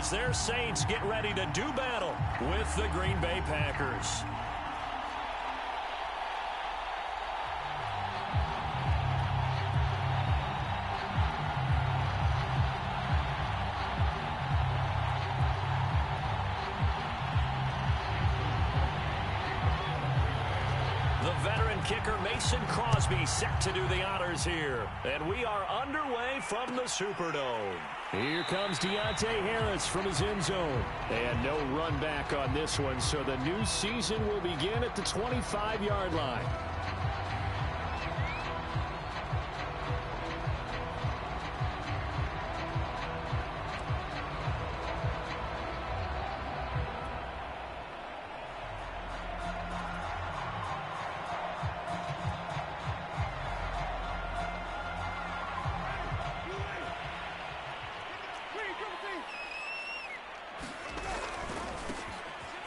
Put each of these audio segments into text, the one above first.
as their Saints get ready to do battle with the Green Bay Packers. Kicker Mason Crosby set to do the honors here. And we are underway from the Superdome. Here comes Deontay Harris from his end zone. And no run back on this one, so the new season will begin at the 25-yard line.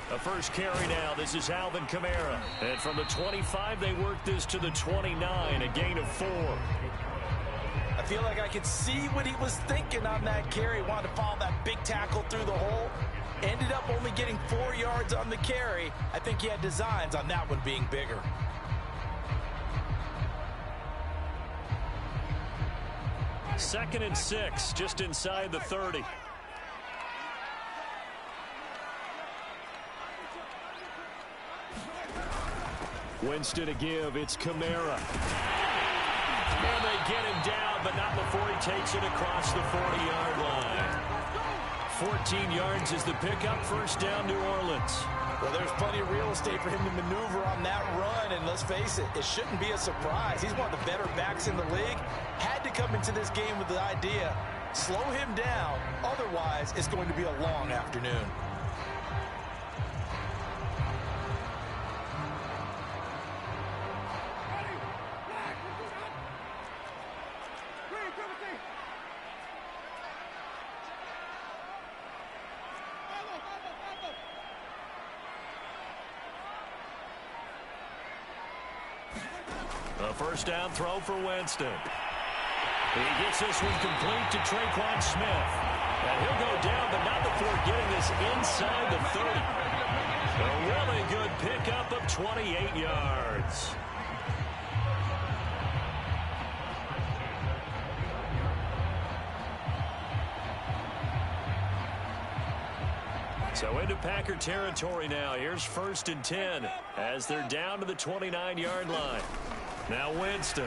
The first carry now. This is Alvin Kamara. And from the 25, they work this to the 29, a gain of 4. I feel like I could see what he was thinking on that carry. Wanted to follow that big tackle through the hole. Ended up only getting 4 yards on the carry. I think he had designs on that one being bigger. Second and 6, just inside the 30. Winston to give. It's Kamara. And they get him down, but not before he takes it across the 40-yard line. 14 yards is the pickup. First down, New Orleans. Well, there's plenty of real estate for him to maneuver on that run, and let's face it, it shouldn't be a surprise. He's one of the better backs in the league. Had to come into this game with the idea, slow him down, otherwise it's going to be a long afternoon. A first down throw for Winston. He gets this one complete to Tre'Quan Smith. And he'll go down, but not before getting this inside the 30. A really good pickup of 28 yards. So into Packer territory now. Here's first and 10 as they're down to the 29-yard line. Now Winston.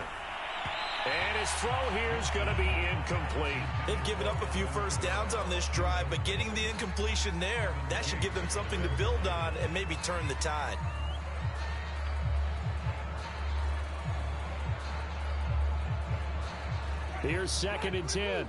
And his throw here is going to be incomplete. They've given up a few first downs on this drive, but getting the incompletion there, that should give them something to build on and maybe turn the tide. Here's second and 10.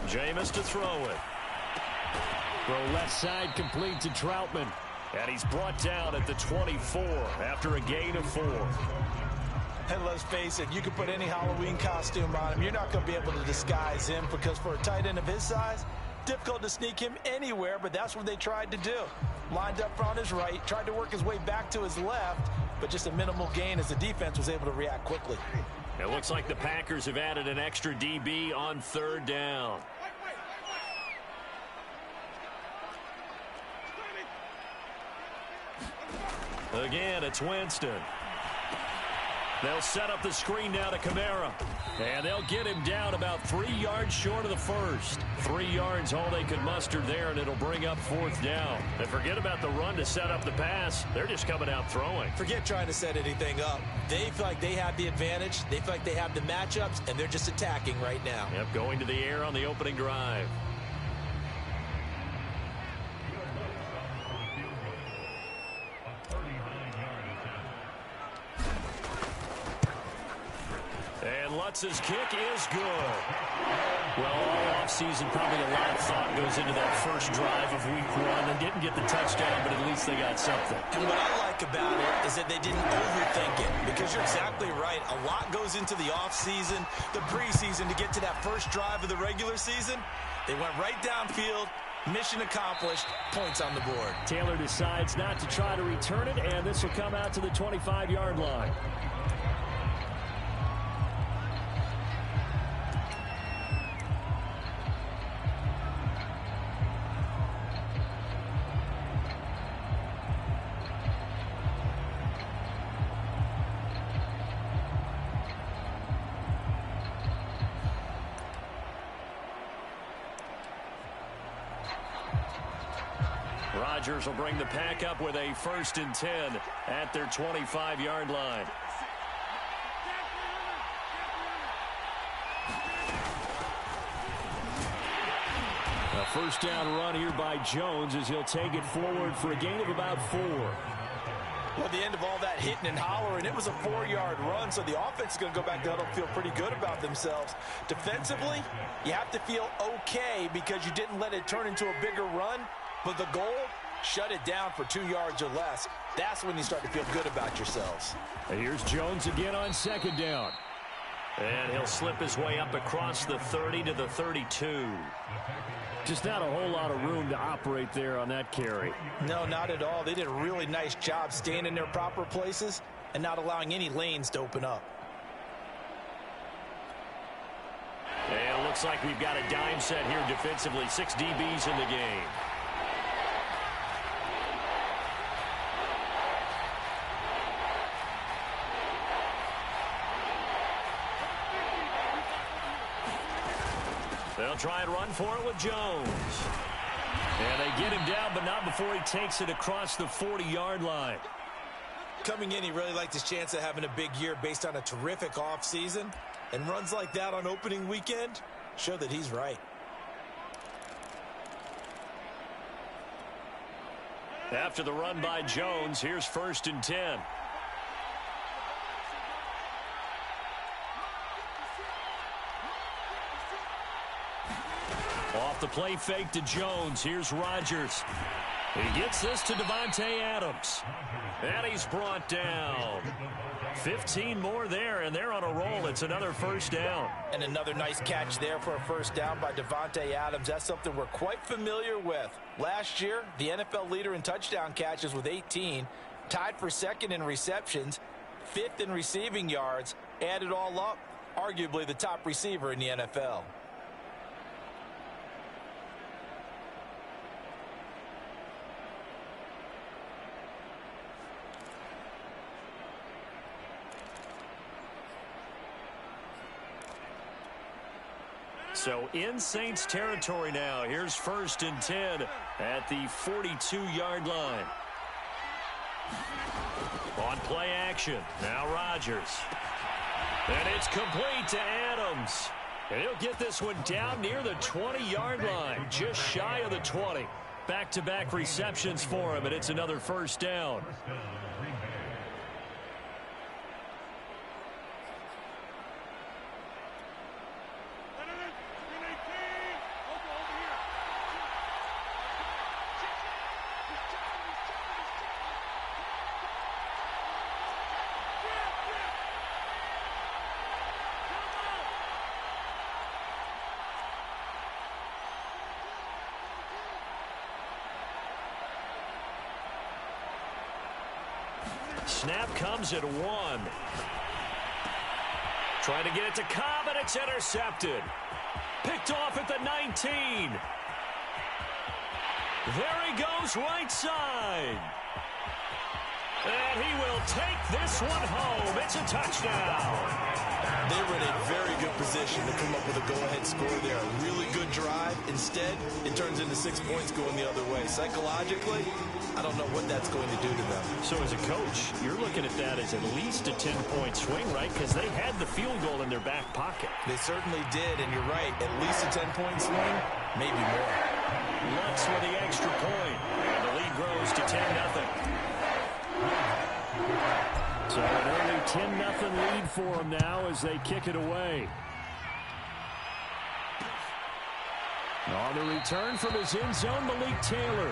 Jameis to throw it. Throw left side complete to Troutman. And he's brought down at the 24 after a gain of 4. And let's face it, you can put any Halloween costume on him. You're not going to be able to disguise him because for a tight end of his size, difficult to sneak him anywhere, but that's what they tried to do. Lined up on his right, tried to work his way back to his left, but just a minimal gain as the defense was able to react quickly. It looks like the Packers have added an extra DB on third down. Again, it's Winston. They'll set up the screen now to Kamara. And they'll get him down about 3 yards short of the first. 3 yards all they could muster there, and it'll bring up fourth down. And forget about the run to set up the pass. They're just coming out throwing. Forget trying to set anything up. They feel like they have the advantage. They feel like they have the matchups, and they're just attacking right now. Yep, going to the air on the opening drive. And Lutz's kick is good. Well, all offseason, probably a lot of thought goes into that first drive of week 1. They didn't get the touchdown, but at least they got something. And what I like like about it is that they didn't overthink it, because you're exactly right. A lot goes into the offseason, the preseason, to get to that first drive of the regular season. They went right downfield, mission accomplished, points on the board. Taylor decides not to try to return it, and this will come out to the 25-yard line. Rodgers will bring the pack up with a 1st and 10 at their 25-yard line. A first down run here by Jones as he'll take it forward for a gain of about 4. Well, at the end of all that hitting and hollering, it was a 4-yard run, so the offense is going to go back to huddle and feel pretty good about themselves. Defensively, you have to feel okay because you didn't let it turn into a bigger run, but the goal, shut it down for 2 yards or less. That's when you start to feel good about yourselves. And here's Jones again on 2nd down. And he'll slip his way up across the 30 to the 32. Just not a whole lot of room to operate there on that carry. No, not at all. They did a really nice job staying in their proper places and not allowing any lanes to open up. And it looks like we've got a dime set here defensively. 6 DBs in the game. They'll try and run for it with Jones. And they get him down, but not before he takes it across the 40-yard line. Coming in, he really liked his chance of having a big year based on a terrific offseason. And runs like that on opening weekend show that he's right. After the run by Jones, here's 1st and 10. Off the play fake to Jones. Here's Rodgers. He gets this to Davante Adams. And he's brought down. 15 more there, and they're on a roll. It's another 1st down. And another nice catch there for a 1st down by Davante Adams. That's something we're quite familiar with. Last year, the NFL leader in touchdown catches with 18. Tied for 2nd in receptions. 5th in receiving yards. Add it all up, arguably the top receiver in the NFL. So in Saints territory now. Here's 1st and 10 at the 42-yard line. On play action. Now Rodgers. And it's complete to Adams. And he'll get this one down near the 20-yard line. Just shy of the 20. Back-to-back receptions for him, and it's another 1st down. Snap comes at 1. Trying to get it to Cobb, and it's intercepted. Picked off at the 19. There he goes, right side. And he will take this one home. It's a touchdown. They were in a very good position to come up with a go-ahead score there. A really good drive. Instead, it turns into 6 points going the other way. Psychologically, I don't know what that's going to do to them. So as a coach, you're looking at that as at least a 10-point swing, right? Because they had the field goal in their back pocket. They certainly did, and you're right. At least a 10-point swing, maybe more. Lutz with the extra point. And the lead grows to 10-0. So an early 10-0 lead for them now as they kick it away. On the return from his end zone, Malik Taylor.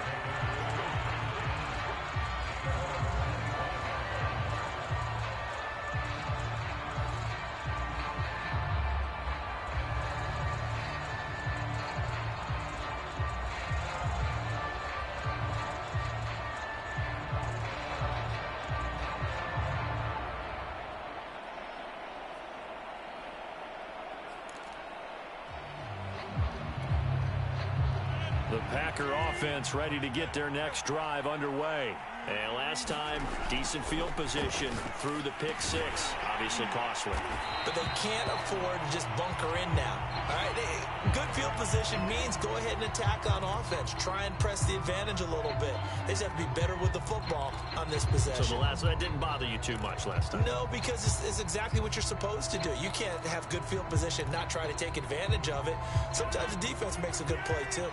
The Packer offense ready to get their next drive underway. And last time, decent field position through the pick six. Obviously costly. But they can't afford to just bunker in now. All right, good field position means go ahead and attack on offense. Try and press the advantage a little bit. They just have to be better with the football on this possession. So that didn't bother you too much last time? No, because it's exactly what you're supposed to do. You can't have good field position, not try to take advantage of it. Sometimes the defense makes a good play, too.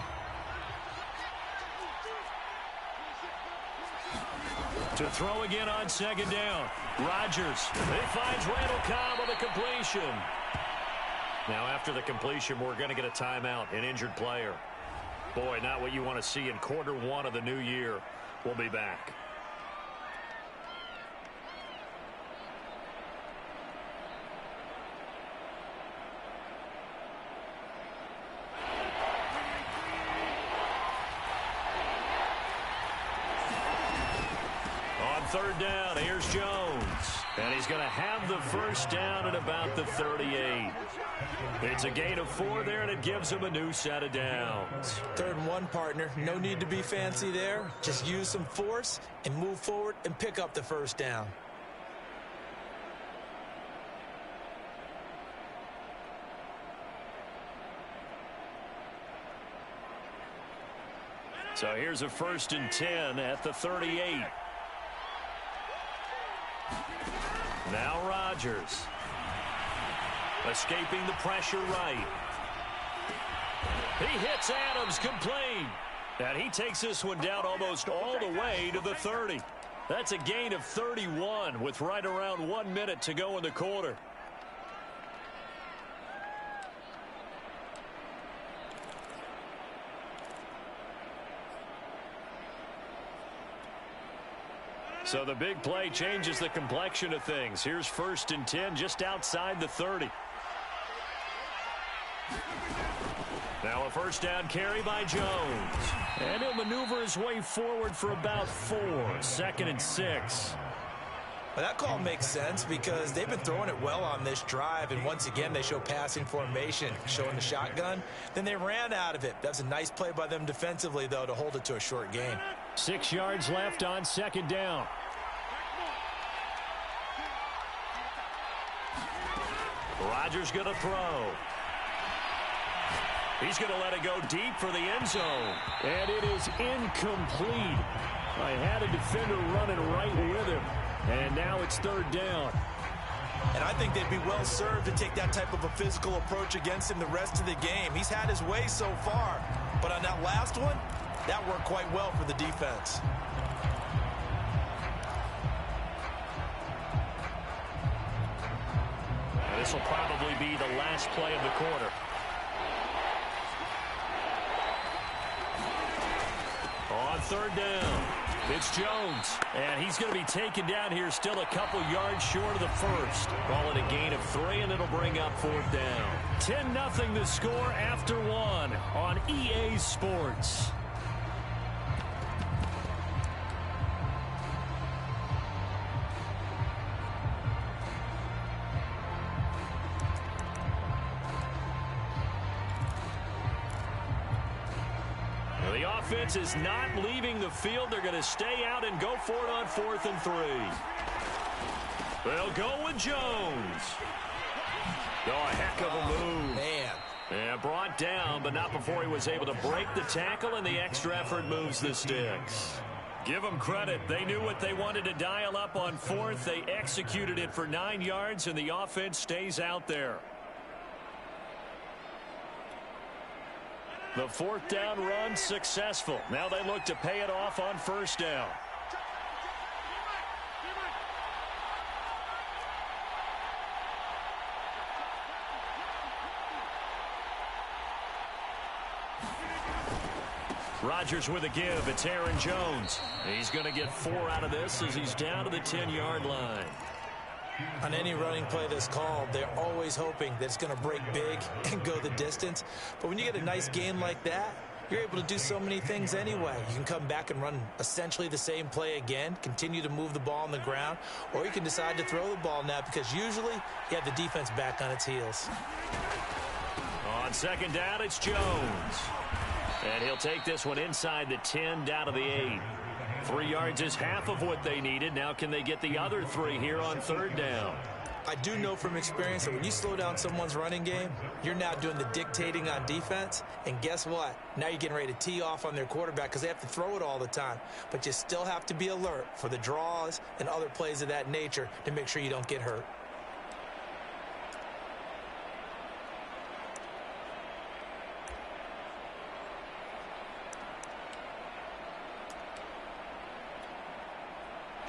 To throw again on second down. Rodgers. He finds Randall Cobb on the completion. Now after the completion, we're going to get a timeout, an injured player. Boy, not what you want to see in quarter one of the new year. We'll be back. Third down, here's Jones. And he's going to have the first down at about the 38. It's a gain of 4 there, and it gives him a new set of downs. 3rd and 1, partner. No need to be fancy there. Just use some force and move forward and pick up the first down. So here's a 1st and 10 at the 38. Now Rodgers. Escaping the pressure right. He hits Adams complete. And he takes this one down almost all the way to the 30. That's a gain of 31 with right around 1 minute to go in the quarter. So the big play changes the complexion of things. Here's 1st and 10 just outside the 30. Now a first down carry by Jones. And he'll maneuver his way forward for about 4. 2nd and 6. Well, that call makes sense because they've been throwing it well on this drive, and once again they show passing formation, showing the shotgun. Then they ran out of it. That's a nice play by them defensively, though, to hold it to a short gain. 6 yards left on 2nd down. Rodgers going to throw. He's going to let it go deep for the end zone. And it is incomplete. I had a defender running right with him. And now it's 3rd down. And I think they'd be well served to take that type of a physical approach against him the rest of the game. He's had his way so far. But on that last one, that worked quite well for the defense. This will probably be the last play of the quarter. On 3rd down, it's Jones. And he's going to be taken down here still a couple yards short of the first. Call it a gain of 3, and it'll bring up 4th down. 10-0 the score after 1 on EA Sports. The offense is not leaving the field. They're going to stay out and go for it on 4th and 3. They'll go with Jones. Oh, a heck of a move. Man. And brought down, but not before he was able to break the tackle, and the extra effort moves the sticks. Give them credit. They knew what they wanted to dial up on 4th. They executed it for 9 yards, and the offense stays out there. The 4th down run successful. Now they look to pay it off on 1st down. Rodgers with a give. It's Aaron Jones. He's going to get 4 out of this as he's down to the 10-yard line. On any running play that's called, they're always hoping that it's going to break big and go the distance. But when you get a nice game like that, you're able to do so many things anyway. You can come back and run essentially the same play again, continue to move the ball on the ground, or you can decide to throw the ball now because usually you have the defense back on its heels. On 2nd down, it's Jones. And he'll take this one inside the 10, down to the 8. 3 yards is half of what they needed. Now can they get the other 3 here on 3rd down? I do know from experience that when you slow down someone's running game, you're now doing the dictating on defense. And guess what? Now you're getting ready to tee off on their quarterback because they have to throw it all the time. But you still have to be alert for the draws and other plays of that nature to make sure you don't get hurt.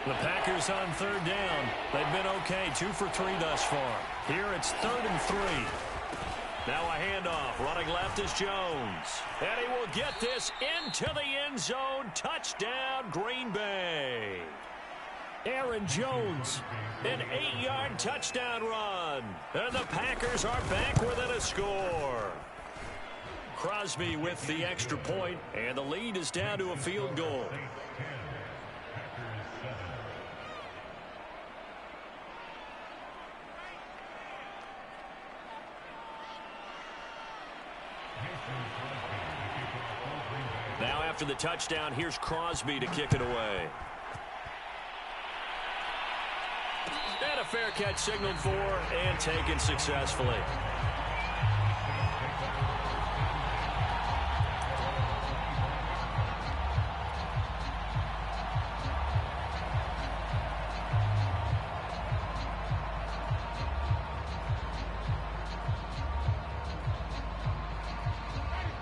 The Packers on 3rd down. They've been okay, 2 for 3 thus far. Here it's 3rd and 3. Now a handoff. Running left is Jones. And he will get this into the end zone. Touchdown, Green Bay. Aaron Jones, an 8-yard touchdown run. And the Packers are back within a score. Crosby with the extra point, and the lead is down to a field goal. Now after the touchdown, here's Crosby to kick it away. And a fair catch signaled for and taken successfully.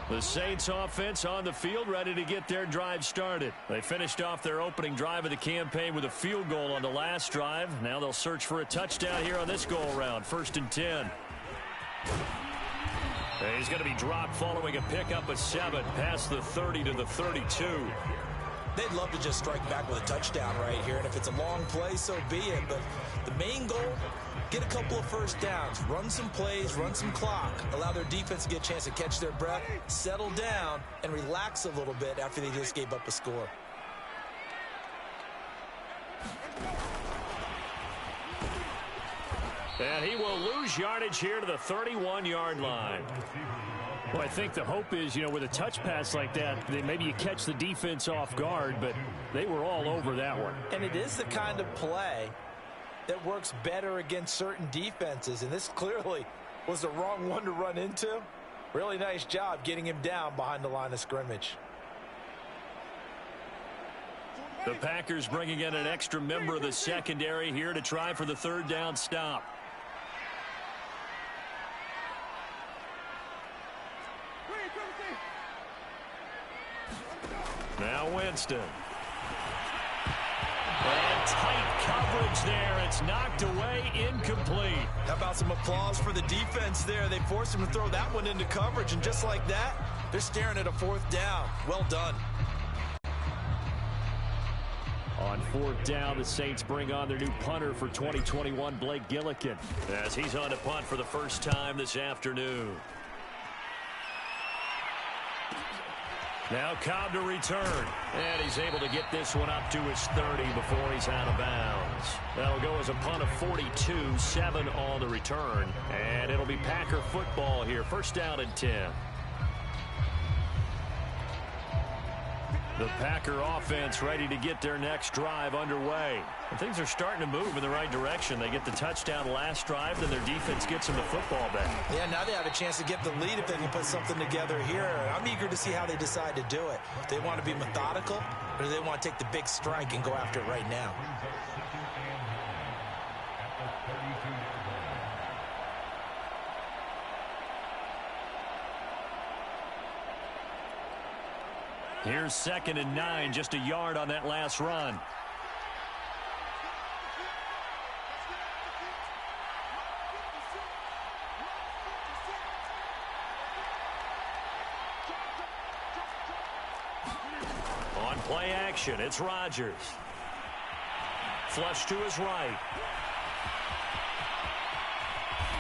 The Saints offense on the field, ready to get their drive started. They finished off their opening drive of the campaign with a field goal on the last drive. Now they'll search for a touchdown here on this go-around. 1st and 10. And he's going to be dropped following a pickup of 7 past the 30 to the 32. They'd love to just strike back with a touchdown right here, and if it's a long play, so be it. But the main goal, get a couple of first downs, run some plays, run some clock, allow their defense to get a chance to catch their breath, settle down, and relax a little bit after they just gave up a score. And he will lose yardage here to the 31-yard line. Well, I think the hope is, with a touch pass like that, maybe you catch the defense off guard, but they were all over that one. And it is the kind of play that works better against certain defenses, and this clearly was the wrong one to run into. Really nice job getting him down behind the line of scrimmage. The Packers bringing in an extra member of the secondary here to try for the 3rd down stop. Now Winston. And tight coverage there. It's knocked away, incomplete. How about some applause for the defense there? They forced him to throw that one into coverage, and just like that, they're staring at a 4th down. Well done. On 4th down, the Saints bring on their new punter for 2021, Blake Gillikin, as he's on to punt for the first time this afternoon. Now Cobb to return, and he's able to get this one up to his 30 before he's out of bounds. That'll go as a punt of 42, 7 on the return, and it'll be Packer football here, 1st down and 10. The Packer offense ready to get their next drive underway. And things are starting to move in the right direction. They get the touchdown last drive, then their defense gets them the football back. Yeah, now they have a chance to get the lead if they can put something together here. I'm eager to see how they decide to do it. Do they want to be methodical, or do they want to take the big strike and go after it right now? Here's 2nd and 9, just a yard on that last run. On play action, it's Rodgers. Flush to his right.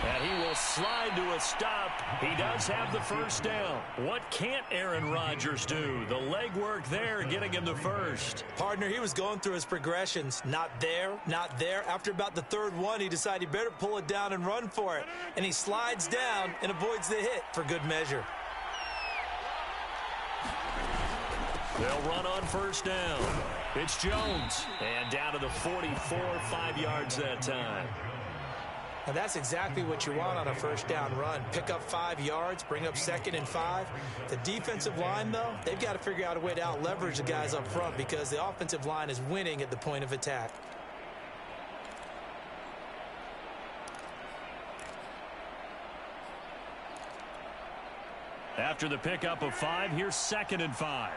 And he will slide to a stop. He does have the 1st down. What can't Aaron Rodgers do? The legwork there getting him the 1st. Partner, he was going through his progressions. Not there, not there. After about the 3rd one, he decided he better pull it down and run for it. And he slides down and avoids the hit for good measure. They'll run on first down. It's Jones. And down to the 44, 5 yards that time. And that's exactly what you want on a first down run. Pick up 5 yards, bring up 2nd and 5. The defensive line, though, they've got to figure out a way to out-leverage the guys up front because the offensive line is winning at the point of attack. After the pickup of 5, here's 2nd and 5.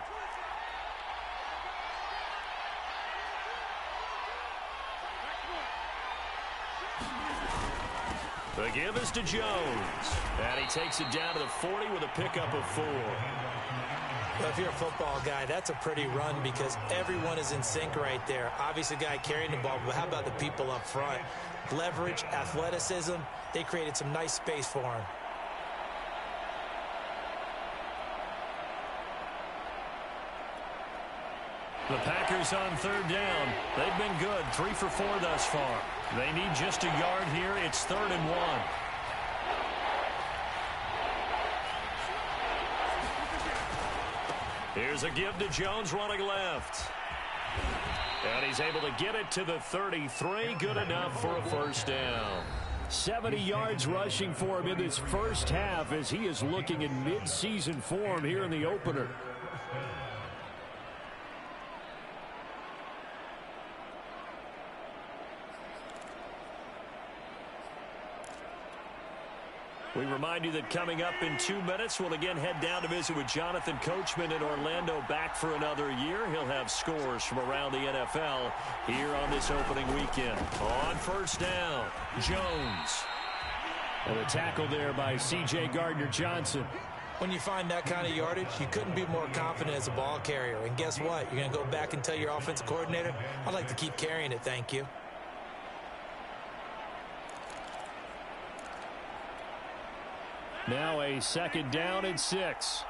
The give is to Jones. And he takes it down to the 40 with a pickup of 4. Well, if you're a football guy, that's a pretty run because everyone is in sync right there. Obviously, the guy carrying the ball, but how about the people up front? Leverage, athleticism, they created some nice space for him. The Packers on 3rd down. They've been good, 3 for 4 thus far. They need just a yard here. It's 3rd and 1. Here's a give to Jones running left. And he's able to get it to the 33. Good enough for a first down. 70 yards rushing for him in this first half as he is looking in mid-season form here in the opener. We remind you that coming up in 2 minutes, we'll again head down to visit with Jonathan Coachman in Orlando, back for another year. He'll have scores from around the NFL here on this opening weekend. On first down, Jones. And a tackle there by C.J. Gardner-Johnson. When you find that kind of yardage, you couldn't be more confident as a ball carrier. And guess what? You're going to go back and tell your offensive coordinator, I'd like to keep carrying it, thank you. Now a 2nd down and 6.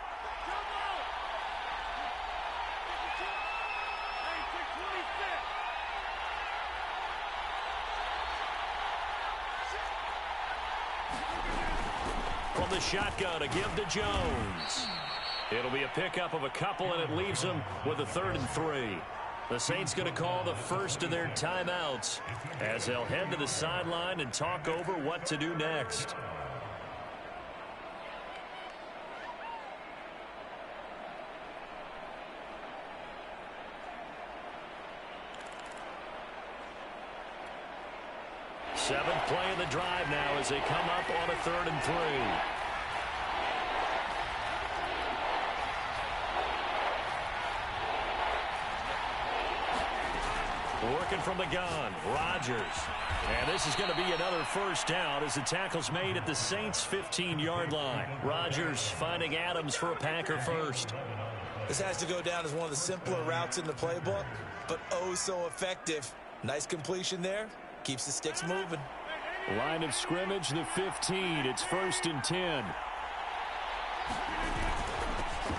From the shotgun, a give to Jones. It'll be a pickup of a couple, and it leaves them with a 3rd and 3. The Saints going to call the first of their timeouts as they'll head to the sideline and talk over what to do next. Seventh play of the drive now as they come up on a 3rd and 3. Working from the gun, Rodgers. And this is going to be another first down as the tackle's made at the Saints' 15-yard line. Rodgers finding Adams for a Packer first. This has to go down as one of the simpler routes in the playbook, but oh so effective. Nice completion there. Keeps the sticks moving. Line of scrimmage, the 15. It's 1st and 10.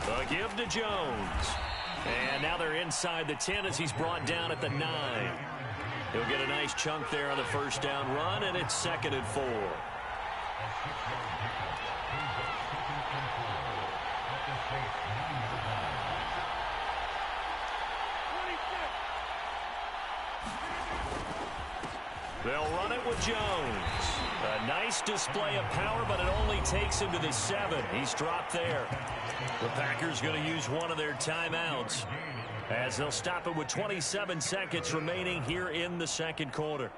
A give to Jones. And now they're inside the 10 as he's brought down at the 9. He'll get a nice chunk there on the first down run, and it's 2nd and 4. They'll run it with Jones. A nice display of power, but it only takes him to the 7. He's dropped there. The Packers going to use one of their timeouts as they'll stop it with 27 seconds remaining here in the second quarter.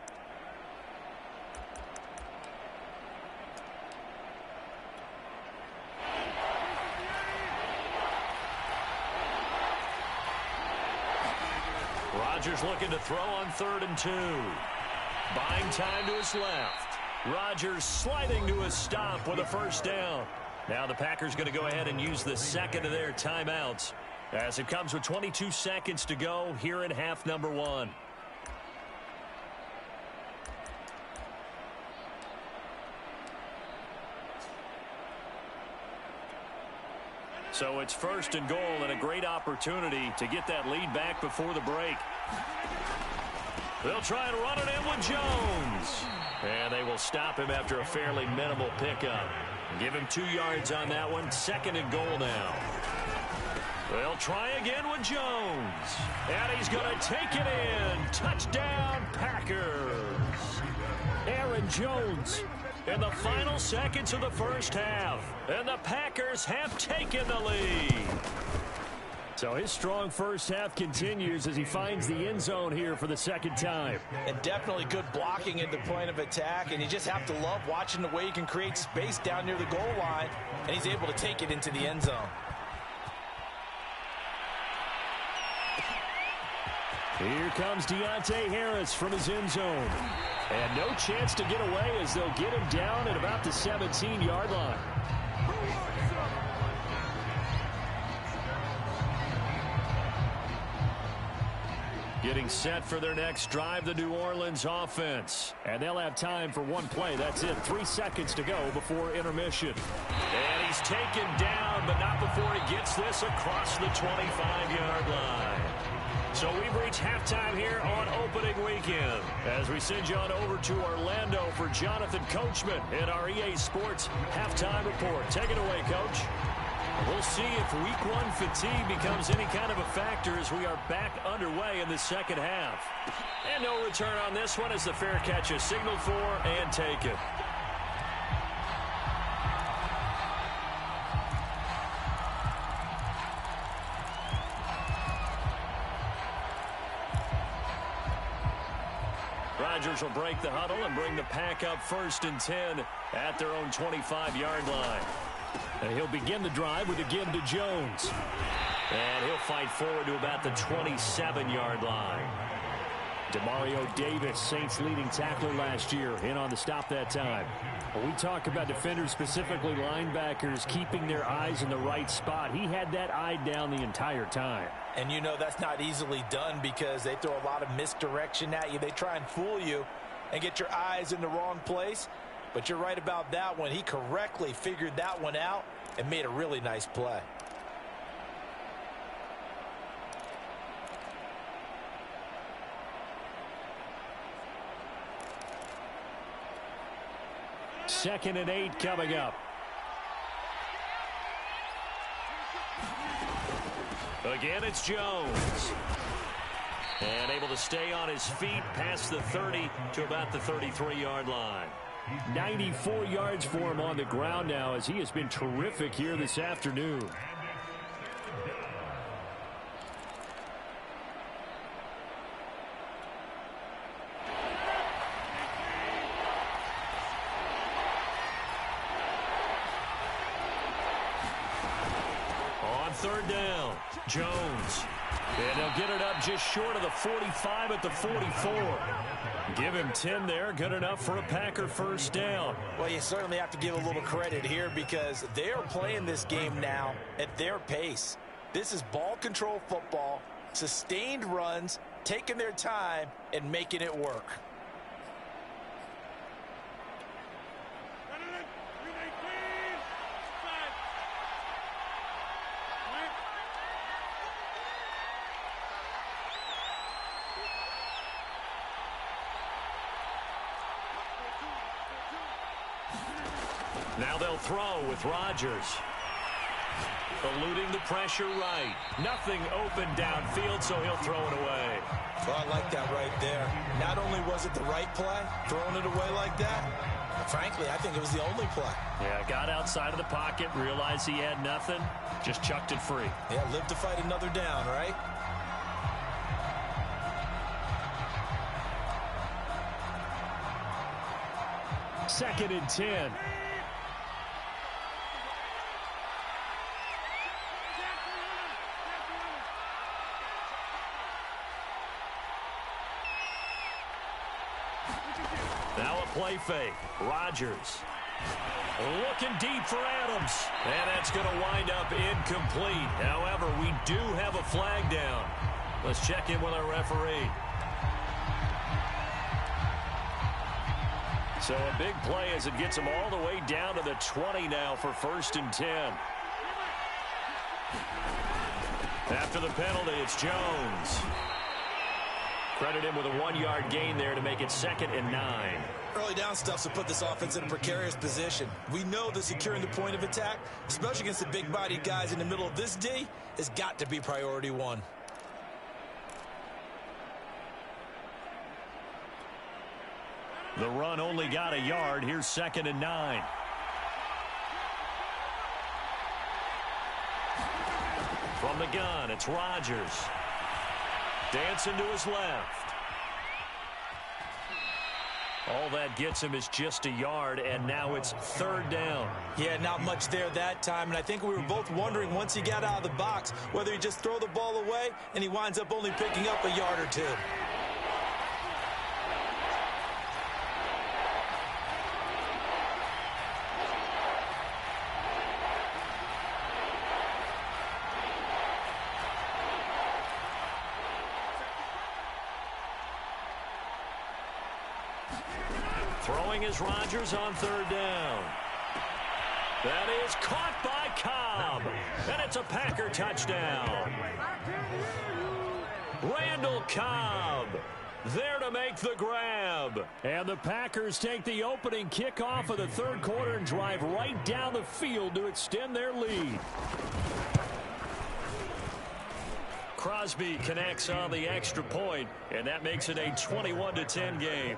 Rodgers looking to throw on 3rd and 2. Buying time to his left. Rodgers sliding to his stop with a first down. Now the Packers going to go ahead and use the second of their timeouts as it comes with 22 seconds to go here in half number 1. So it's 1st and goal and a great opportunity to get that lead back before the break. They'll try and run it in with Jones. And they will stop him after a fairly minimal pickup. Give him 2 yards on that one. 2nd and goal now. They'll try again with Jones. And he's going to take it in. Touchdown, Packers. Aaron Jones In the final seconds of the first half. And the Packers have taken the lead. So his strong first half continues as he finds the end zone here for the second time. And definitely good blocking at the point of attack. And you just have to love watching the way he can create space down near the goal line. And he's able to take it into the end zone. Here comes Deontay Harris from his end zone. And no chance to get away as they'll get him down at about the 17-yard line. Getting set for their next drive, the New Orleans offense. And they'll have time for one play. That's it. 3 seconds to go before intermission. And he's taken down, but not before he gets this across the 25-yard line. So we've reached halftime here on opening weekend as we send you on over to Orlando for Jonathan Coachman in our EA Sports halftime report. Take it away, Coach. We'll see if week one fatigue becomes any kind of a factor as we are back underway in the second half. And no return on this one as the fair catch is signaled for and taken. Rodgers will break the huddle and bring the pack up 1st and 10 at their own 25-yard line. And he'll begin the drive with a give to Jones. And he'll fight forward to about the 27-yard line. Demario Davis, Saints leading tackler last year, in on the stop that time. When we talk about defenders, specifically linebackers, keeping their eyes in the right spot, he had that eye down the entire time. And you know that's not easily done because they throw a lot of misdirection at you. They try and fool you and get your eyes in the wrong place. But you're right about that one. He correctly figured that one out and made a really nice play. Second and 8 coming up. Again, it's Jones. And able to stay on his feet past the 30 to about the 33-yard line. 94 yards for him on the ground now as he has been terrific here this afternoon. On 3rd down, Jones. And they'll get it up just short of the 45 at the 44. Give him 10 there. Good enough for a Packer 1st down. Well, you certainly have to give a little credit here because they are playing this game now at their pace. This is ball control football, sustained runs, taking their time, and making it work. Now they'll throw with Rodgers. Eluding the pressure right. Nothing open downfield, so he'll throw it away. Well, I like that right there. Not only was it the right play, throwing it away like that, but frankly, I think it was the only play. Yeah, got outside of the pocket, realized he had nothing, just chucked it free. Yeah, live to fight another down, right? Second and 10. Now a play fake. Rodgers looking deep for Adams. And that's going to wind up incomplete. However, we do have a flag down. Let's check in with our referee. So a big play as it gets him all the way down to the 20 now for 1st and 10. After the penalty, it's Jones. Credit him with a 1-yard gain there to make it 2nd and 9. Early down stuff to put this offense in a precarious position. We know that securing the point of attack, especially against the big-bodied guys in the middle of this D, has got to be priority one. The run only got a yard. Here's 2nd and 9. From the gun, it's Rodgers. Dancing to his left. All that gets him is just a yard, and now it's 3rd down. Yeah, not much there that time, and I think we were both wondering once he got out of the box whether he just throw the ball away, and he winds up only picking up a yard or two. Throwing is Rodgers on 3rd down. That is caught by Cobb. And it's a Packer touchdown. Randall Cobb there to make the grab. And the Packers take the opening kickoff of the 3rd quarter and drive right down the field to extend their lead. Crosby connects on the extra point, and that makes it a 21-10 game.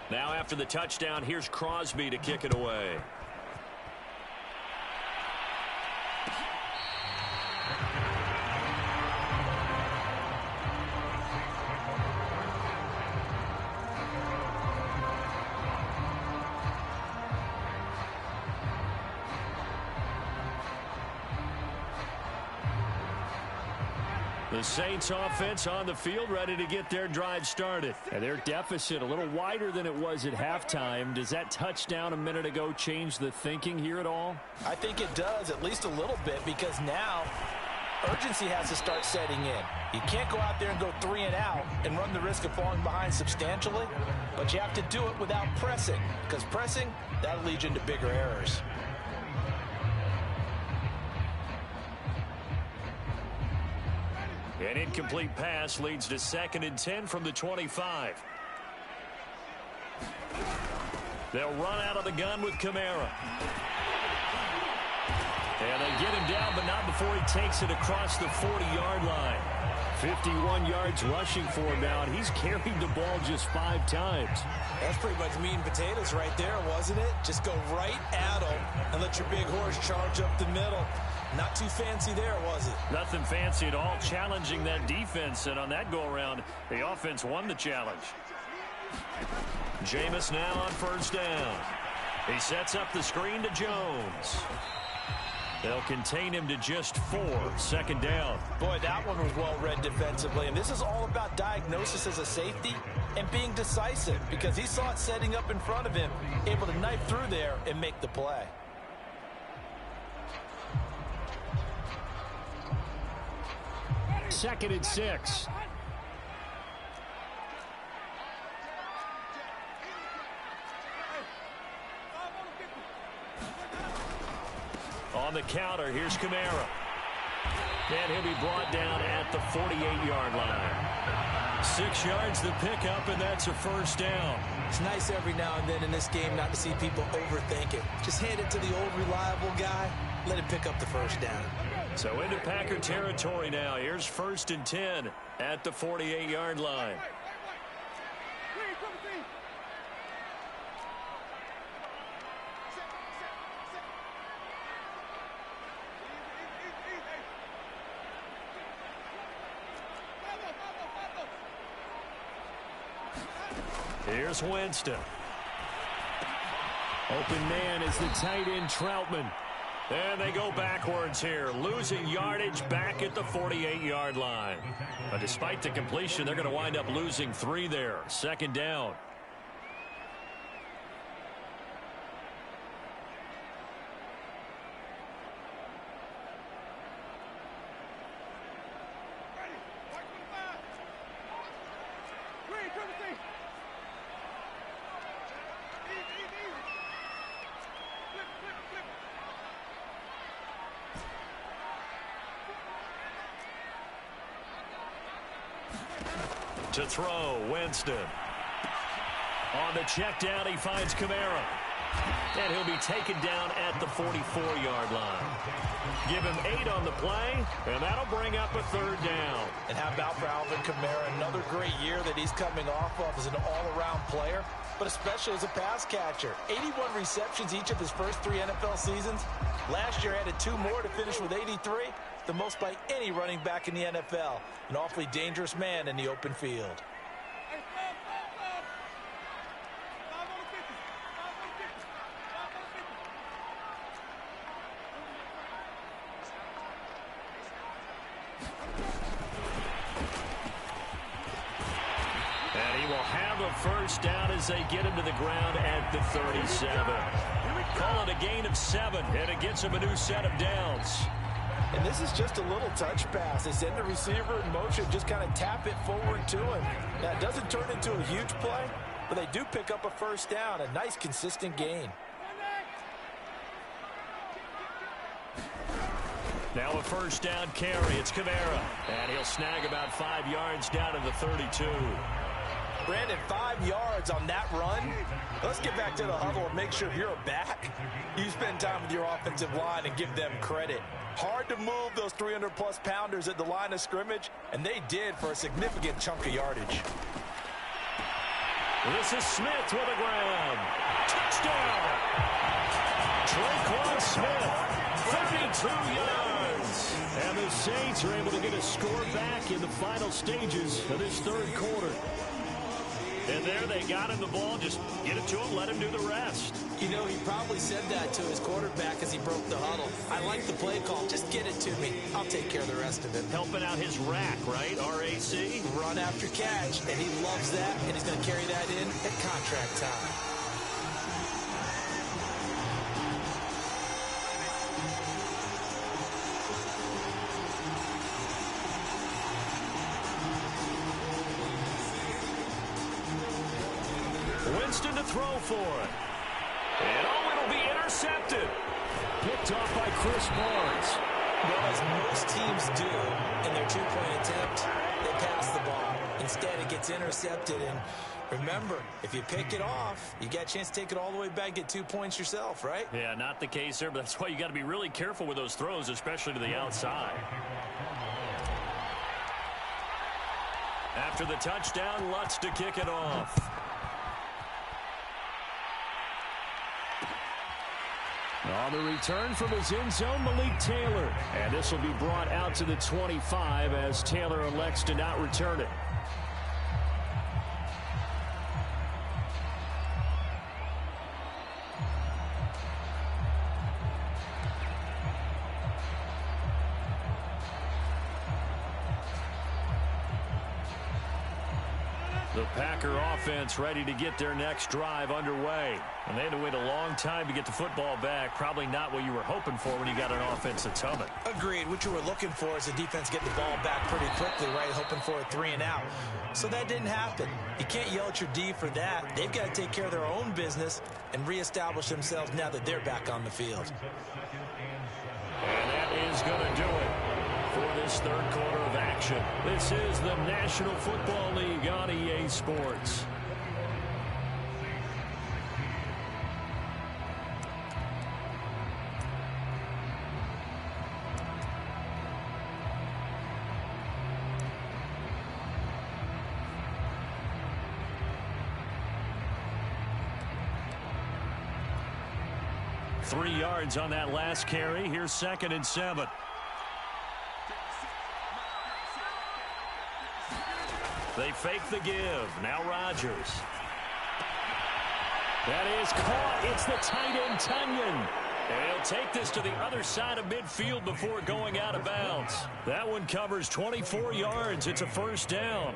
Now after the touchdown, here's Crosby to kick it away. The Saints offense on the field ready to get their drive started. And their deficit a little wider than it was at halftime. Does that touchdown a minute ago change the thinking here at all? I think it does, at least a little bit, because now urgency has to start setting in. You can't go out there and go 3 and out and run the risk of falling behind substantially, but you have to do it without pressing, because pressing, that'll lead you into bigger errors. An incomplete pass leads to 2nd and 10 from the 25. They'll run out of the gun with Kamara. And they get him down, but not before he takes it across the 40-yard line. 51 yards rushing for him now, and he's carried the ball just 5 times. That's pretty much meat and potatoes right there, wasn't it? Just go right at him and let your big horse charge up the middle. Not too fancy there, was it? Nothing fancy at all, challenging that defense, and on that go-around, the offense won the challenge. Jameis now on 1st down. He sets up the screen to Jones. They'll contain him to just 4, 2nd down. Boy, that one was well read defensively, and this is all about diagnosis as a safety and being decisive, because he saw it setting up in front of him, able to knife through there and make the play. Second and 6. On the counter, here's Kamara. And he'll be brought down at the 48-yard line. 6 yards to pick up, and that's a 1st down. It's nice every now and then in this game not to see people overthink it. Just hand it to the old reliable guy. Let him pick up the 1st down. So into Packer territory now. Here's 1st and 10 at the 48-yard line. Here's Winston. Open man is the tight end Troutman. And they go backwards here, losing yardage back at the 48-yard line. But despite the completion, they're going to wind up losing 3 there. 2nd down. To throw, Winston. On the check down, he finds Kamara. And he'll be taken down at the 44-yard line. Give him 8 on the play, and that'll bring up a third down. And how about for Alvin Kamara? Another great year that he's coming off of as an all-around player, but especially as a pass catcher. 81 receptions each of his first 3 NFL seasons. Last year added 2 more to finish with 83, the most by any running back in the NFL. An awfully dangerous man in the open field. First down as they get him to the ground at the 37. Call it a gain of 7, and it gets him a new set of downs. And this is just a little touch pass. They send the receiver in motion, just kind of tap it forward to him. Now, it doesn't turn into a huge play, but they do pick up a first down. A nice, consistent gain. Now a first down carry. It's Kamara. And he'll snag about 5 yards down to the 32. Brandon, 5 yards on that run. Let's get back to the huddle and make sure you're a back. You spend time with your offensive line and give them credit. Hard to move those 300-plus pounders at the line of scrimmage, and they did for a significant chunk of yardage. This is Smith with a grab. Touchdown! Tre'Quan Smith, 32 yards. And the Saints are able to get a score back in the final stages of this third quarter. And there they got him the ball. Just get it to him, let him do the rest. You know, he probably said that to his quarterback as he broke the huddle. I like the play call. Just get it to me. I'll take care of the rest of it. Helping out his rack, right? RAC. Run after catch, and he loves that, and he's going to carry that in at contract time. Winston to throw for it. And it'll be intercepted. Picked off by Chris Barnes. Well, as most teams do in their two-point attempt, they pass the ball. Instead, it gets intercepted. And remember, if you pick it off, you got a chance to take it all the way back, get 2 points yourself, right? Yeah, not the case there, but that's why you got to be really careful with those throws, especially to the outside. After the touchdown, Lutz to kick it off. On the return from his end zone, Malik Taylor. And this will be brought out to the 25 as Taylor elects to not return it. The Packer offense ready to get their next drive underway. And they had to wait a long time to get the football back. Probably not what you were hoping for when you got an offense that's humming. Agreed. What you were looking for is the defense get the ball back pretty quickly, right? Hoping for a 3-and-out. So that didn't happen. You can't yell at your D for that. They've got to take care of their own business and reestablish themselves now that they're back on the field. And that is going to do it for this third quarter of action. This is the National Football League on EA Sports. Three yards on that last carry. Here's 2nd and 7. They fake the give. Now Rodgers. That is caught. It's the tight end, Tunyon. And he'll take this to the other side of midfield before going out of bounds. That one covers 24 yards. It's a first down.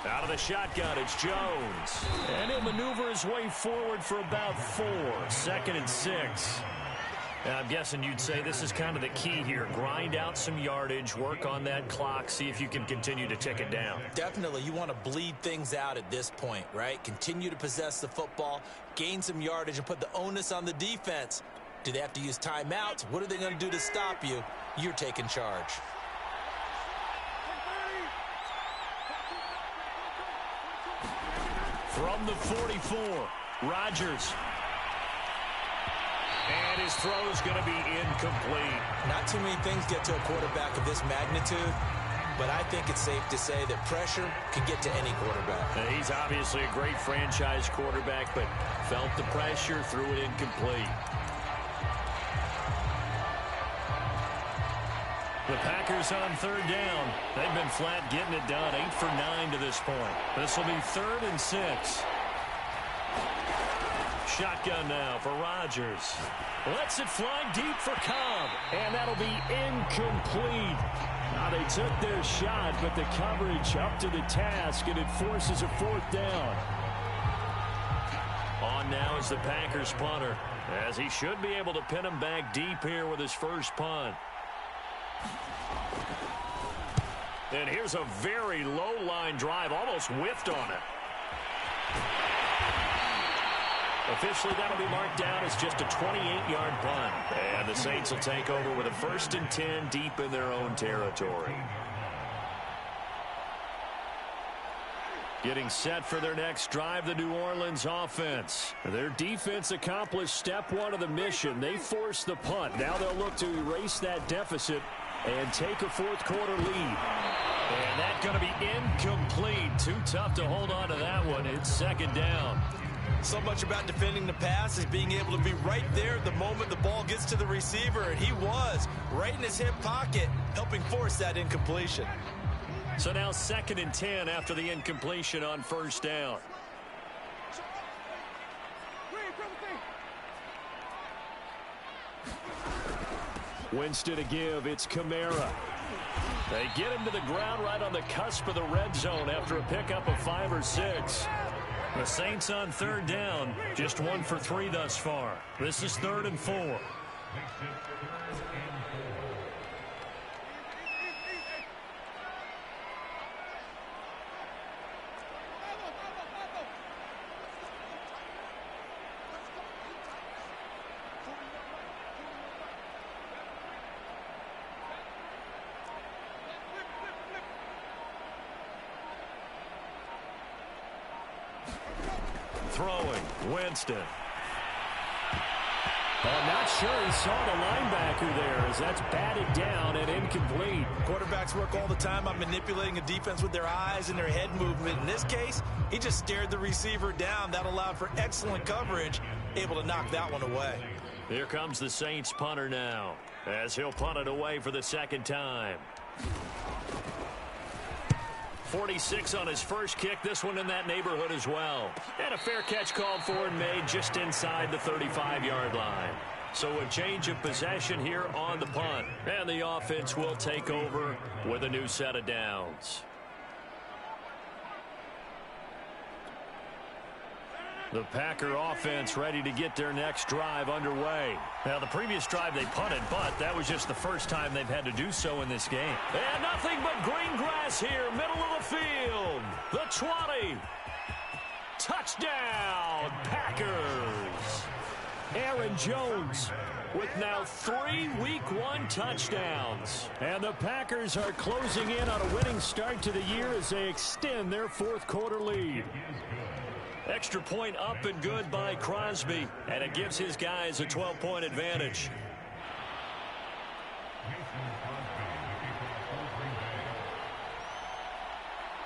Out of the shotgun, it's Jones. And he'll maneuver his way forward for about 4. 2nd and 6. I'm guessing you'd say this is kind of the key here. Grind out some yardage, work on that clock, see if you can continue to tick it down. Definitely, you want to bleed things out at this point, right? Continue to possess the football, gain some yardage, and put the onus on the defense. Do they have to use timeouts? What are they going to do to stop you? You're taking charge. From the 44, Rodgers. And his throw is going to be incomplete. Not too many things get to a quarterback of this magnitude, but I think it's safe to say that pressure can get to any quarterback. He's obviously a great franchise quarterback, but felt the pressure, threw it incomplete. The Packers on third down. They've been flat getting it done, 8 for 9 to this point. This will be 3rd and 6. Shotgun now for Rodgers. Lets it fly deep for Cobb. And that'll be incomplete. Now they took their shot, but the coverage up to the task, and it forces a 4th down. On now is the Packers punter, as he should be able to pin him back deep here with his first punt. And here's a very low-line drive, almost whiffed on it. Officially, that'll be marked down as just a 28-yard punt. And the Saints will take over with a 1st and 10 deep in their own territory. Getting set for their next drive, the New Orleans offense. Their defense accomplished step 1 of the mission. They forced the punt. Now they'll look to erase that deficit and take a 4th quarter lead. And that's going to be incomplete. Too tough to hold on to that one. It's 2nd down. So much about defending the pass is being able to be right there the moment the ball gets to the receiver, and he was right in his hip pocket, helping force that incompletion. So now 2nd and 10 after the incompletion on 1st down. Winston to give. It's Kamara. They get him to the ground right on the cusp of the red zone after a pickup of 5 or 6. The Saints on 3rd down, just 1 for 3 thus far. This is 3rd and 4. Throwing, Winston. I'm not sure he saw the linebacker there, as that's batted down and incomplete. Quarterbacks work all the time on manipulating a defense with their eyes and their head movement. In this case, he just stared the receiver down. That allowed for excellent coverage, able to knock that one away. Here comes the Saints punter now, as he'll punt it away for the 2nd time. 46 on his first kick, this one in that neighborhood as well. And a fair catch called for and made just inside the 35-yard line. So a change of possession here on the punt. And the offense will take over with a new set of downs. The Packer offense ready to get their next drive underway. Now, the previous drive they punted, but that was just the first time they've had to do so in this game. And nothing but green grass here, middle of the field. The 20. Touchdown, Packers. Aaron Jones with now 3 Week 1 touchdowns. And the Packers are closing in on a winning start to the year as they extend their 4th quarter lead. Extra point up and good by Crosby, and it gives his guys a 12-point advantage.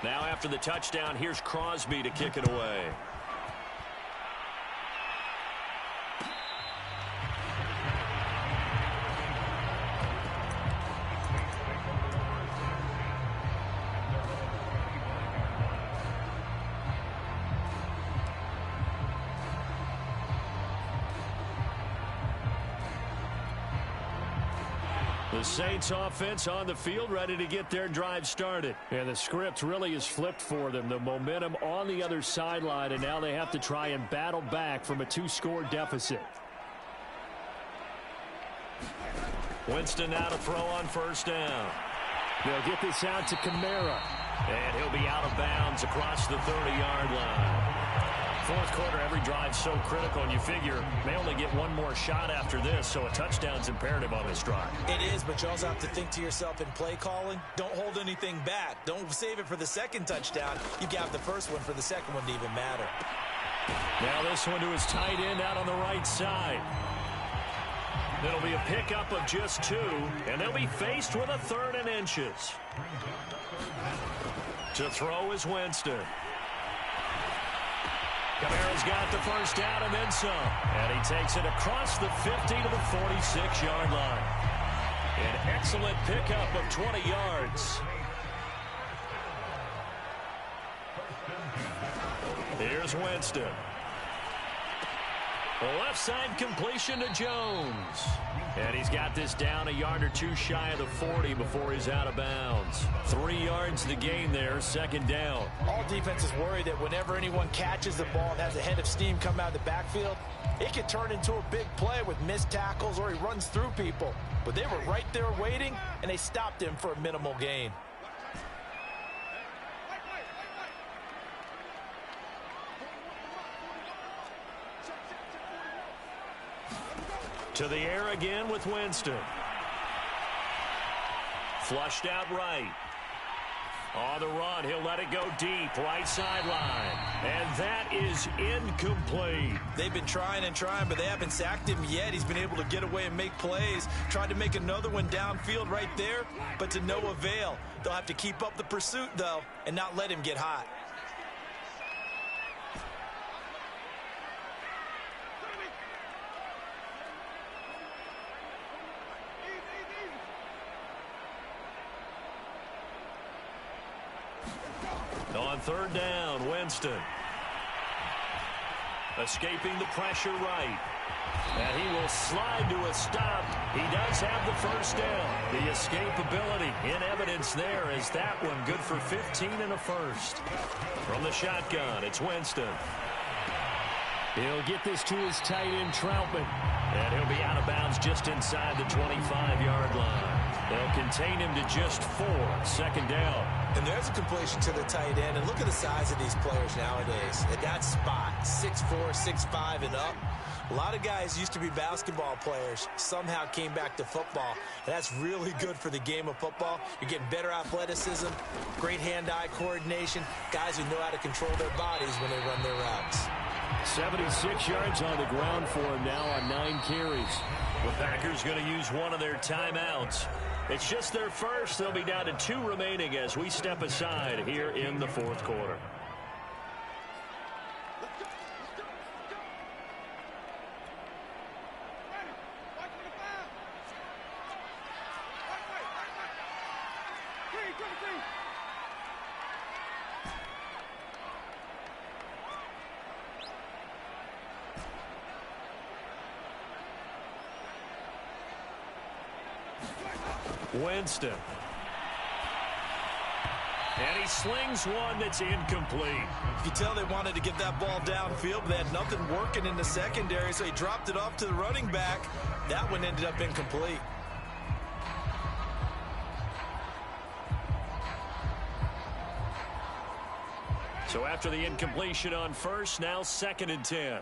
Now after the touchdown, here's Crosby to kick it away. The Saints offense on the field ready to get their drive started. And the script really is flipped for them. The momentum on the other sideline, and now they have to try and battle back from a 2-score deficit. Winston now to throw on first down. They'll get this out to Kamara. And he'll be out of bounds across the 30-yard line. Fourth quarter, every drive so critical, and you figure they only get one more shot after this, so a touchdown's imperative on this drive. It is, but you also have to think to yourself in play calling, don't hold anything back. Don't save it for the second touchdown. You got the first one for the second one to even matter. Now this one to his tight end out on the right side. It'll be a pickup of just 2, and they'll be faced with a 3rd and inches. To throw is Winston. Kamara's got the first down and then some. And he takes it across the 50 to the 46-yard line. An excellent pickup of 20 yards. Here's Winston. Left side completion to Jones. And he's got this down a yard or 2 shy of the 40 before he's out of bounds. 3 yards the gain there, second down. All defenses worry that whenever anyone catches the ball and has a head of steam come out of the backfield, it can turn into a big play with missed tackles or he runs through people. But they were right there waiting, and they stopped him for a minimal gain. To the air again with Winston. Flushed out right. On the run, he'll let it go deep, right sideline. And that is incomplete. They've been trying and trying, but they haven't sacked him yet. He's been able to get away and make plays. Tried to make another one downfield right there, but to no avail. They'll have to keep up the pursuit, though, and not let him get hot. On third down, Winston. Escaping the pressure right. And he will slide to a stop. He does have the first down. The escapability in evidence there as that one good for 15 and a first. From the shotgun, it's Winston. He'll get this to his tight end, Troutman. And he'll be out of bounds just inside the 25-yard line. They'll contain him to just 4, second down. And there's a completion to the tight end. And look at the size of these players nowadays. At that spot, 6'4", 6'5", and up. A lot of guys used to be basketball players, somehow came back to football. And that's really good for the game of football. You're getting better athleticism, great hand-eye coordination, guys who know how to control their bodies when they run their routes. 76 yards on the ground for him now on 9 carries. The Packers going to use one of their timeouts. It's just their first. They'll be down to 2 remaining as we step aside here in the fourth quarter. Winston. And he slings one that's incomplete. You can tell they wanted to get that ball downfield, but they had nothing working in the secondary, so he dropped it off to the running back. That one ended up incomplete. So after the incompletion on first, now 2nd and 10.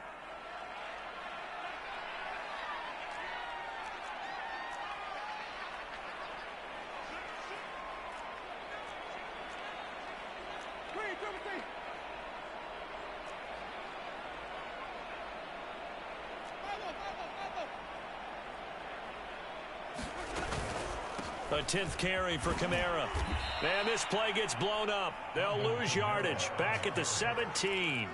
A 10th carry for Kamara. And this play gets blown up. They'll lose yardage. Back at the 17.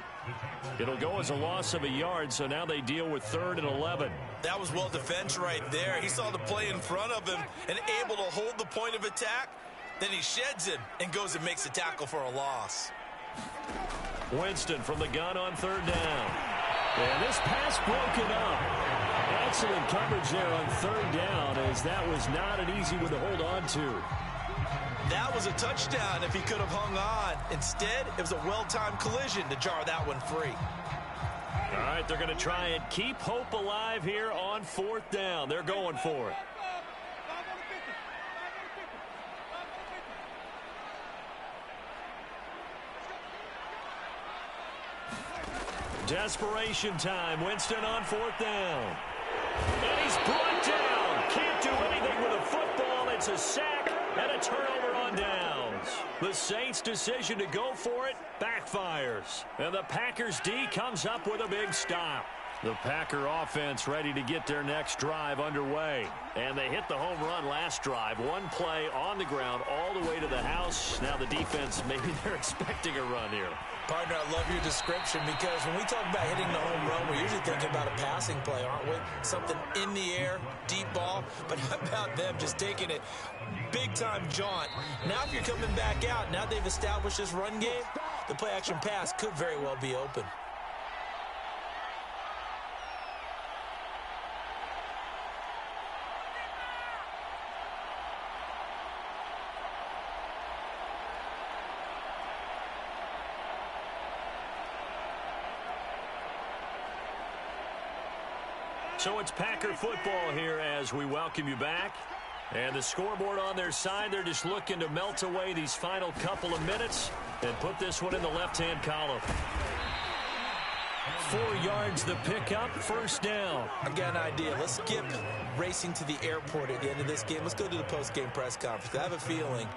It'll go as a loss of a yard, so now they deal with 3rd and 11. That was well defense right there. He saw the play in front of him and able to hold the point of attack. Then he sheds him and goes and makes a tackle for a loss. Winston from the gun on 3rd down. And this pass broken up. Excellent coverage there on 3rd down, as that was not an easy one to hold on to. That was a touchdown if he could have hung on. Instead, it was a well-timed collision to jar that one free. All right, they're going to try and keep hope alive here on 4th down. They're going for it. Desperation time. Winston on 4th down. And he's brought down. Can't do anything with a football. It's a sack and a turnover on downs. The Saints' decision to go for it backfires. And the Packers D comes up with a big stop. The Packer offense ready to get their next drive underway. And they hit the home run last drive. One play on the ground all the way to the house. Now the defense, maybe they're expecting a run here. Partner, I love your description because when we talk about hitting the home run, we're usually thinking about a passing play, aren't we? Something in the air, deep ball. But how about them just taking it big-time jaunt? Now if you're coming back out, now they've established this run game, the play-action pass could very well be open. So it's Packer football here as we welcome you back. And the scoreboard on their side, they're just looking to melt away these final couple of minutes and put this one in the left-hand column. 4 yards the pickup, 1st down. I've got an idea. Let's skip racing to the airport at the end of this game. Let's go to the post-game press conference. I have a feeling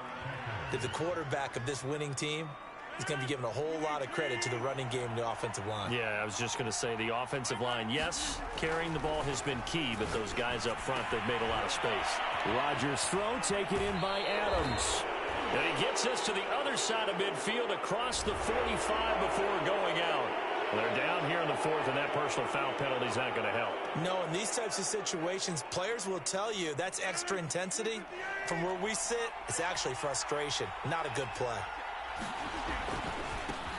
that the quarterback of this winning team is going to be given a whole lot of credit to the running game and the offensive line. Yeah, I was just going to say the offensive line, yes, carrying the ball has been key, but those guys up front, they've made a lot of space. Rodgers' throw taken in by Adams. And he gets us to the other side of midfield across the 45 before going out. They're down here in the 4th, and that personal foul penalty is not going to help. No, in these types of situations, players will tell you that's extra intensity. From where we sit, it's actually frustration, not a good play.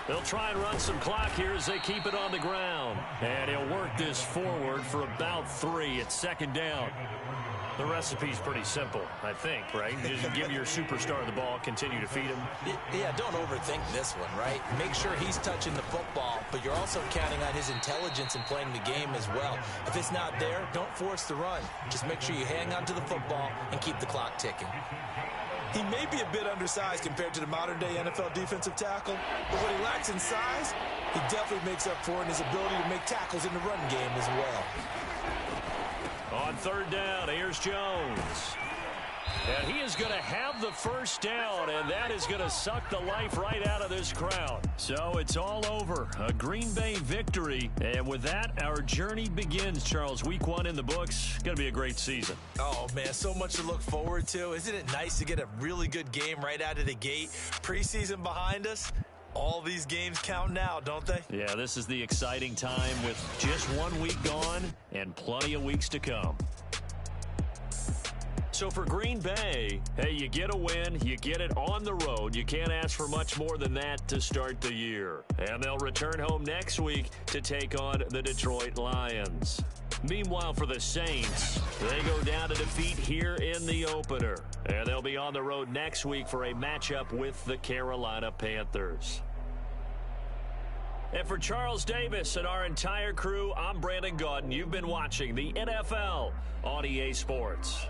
They'll try and run some clock here as they keep it on the ground. And he'll work this forward for about 3. It's 2nd down. The recipe's pretty simple, I think, right? You just give your superstar the ball, continue to feed him. Yeah, don't overthink this one, right? Make sure he's touching the football, but you're also counting on his intelligence in playing the game as well. If it's not there, don't force the run. Just make sure you hang on to the football and keep the clock ticking. He may be a bit undersized compared to the modern-day NFL defensive tackle, but what he lacks in size, he definitely makes up for in his ability to make tackles in the run game as well. On 3rd down, here's Jones. And he is going to have the 1st down, and that is going to suck the life right out of this crowd. So it's all over. A Green Bay victory. And with that, our journey begins, Charles. Week 1 in the books. Going to be a great season. Oh, man, so much to look forward to. Isn't it nice to get a really good game right out of the gate? Preseason behind us. All these games count now, don't they? Yeah, this is the exciting time with just 1 week gone and plenty of weeks to come. So for Green Bay, hey, you get a win, you get it on the road. You can't ask for much more than that to start the year. And they'll return home next week to take on the Detroit Lions. Meanwhile, for the Saints, they go down to defeat here in the opener. And they'll be on the road next week for a matchup with the Carolina Panthers. And for Charles Davis and our entire crew, I'm Brandon Gaudin. You've been watching the NFL on EA Sports.